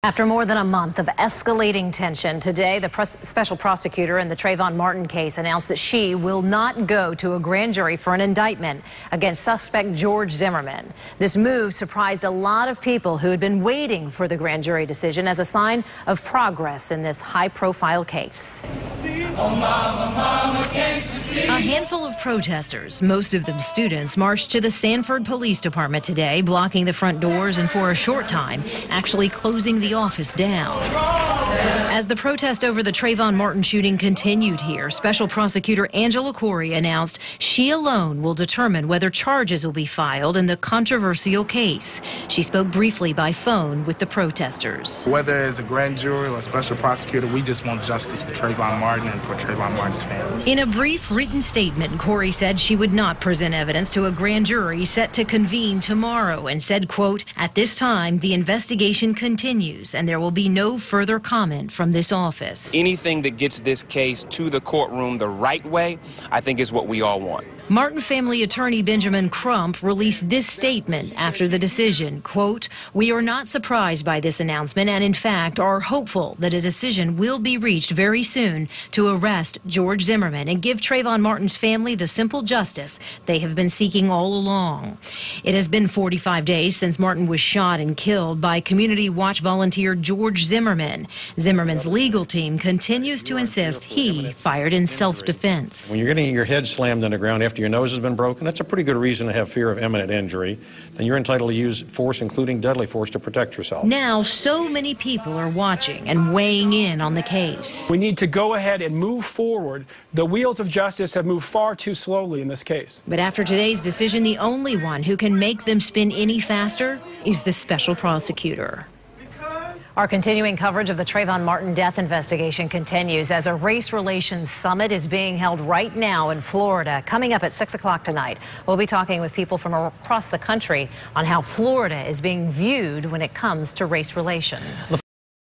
After more than a month of escalating tension, today the special prosecutor in the Trayvon Martin case announced that she will not go to a grand jury for an indictment against suspect George Zimmerman. This move surprised a lot of people who had been waiting for the grand jury decision as a sign of progress in this high-profile case. A handful of protesters, most of them students, marched to the Sanford Police Department today, blocking the front doors and for a short time actually closing the office down. As the protest over the Trayvon Martin shooting continued here, Special Prosecutor Angela Corey announced she alone will determine whether charges will be filed in the controversial case. She spoke briefly by phone with the protesters. Whether it's a grand jury or a special prosecutor, we just want justice for Trayvon Martin and for Trayvon Martin's family. In a brief written statement, Corey said she would not present evidence to a grand jury set to convene tomorrow and said, quote, "At this time, the investigation continues and there will be no further comment from this office." Anything that gets this case to the courtroom the right way, I think is what we all want. Martin family attorney Benjamin Crump released this statement after the decision, quote, "We are not surprised by this announcement and in fact are hopeful that a decision will be reached very soon to arrest George Zimmerman and give Trayvon Martin's family the simple justice they have been seeking all along." It has been 45 days since Martin was shot and killed by Community Watch volunteer George Zimmerman. Zimmerman's legal team continues to insist he fired in self-defense. When you're getting your head slammed on the ground after your nose has been broken, that's a pretty good reason to have fear of imminent injury. Then you're entitled to use force, including deadly force, to protect yourself. Now, so many people are watching and weighing in on the case. We need to go ahead and move forward. The wheels of justice have moved far too slowly in this case. But after today's decision, the only one who can make them spin any faster is the special prosecutor. Our continuing coverage of the Trayvon Martin death investigation continues as a race relations summit is being held right now in Florida. Coming up at 6 o'clock tonight, we'll be talking with people from across the country on how Florida is being viewed when it comes to race relations.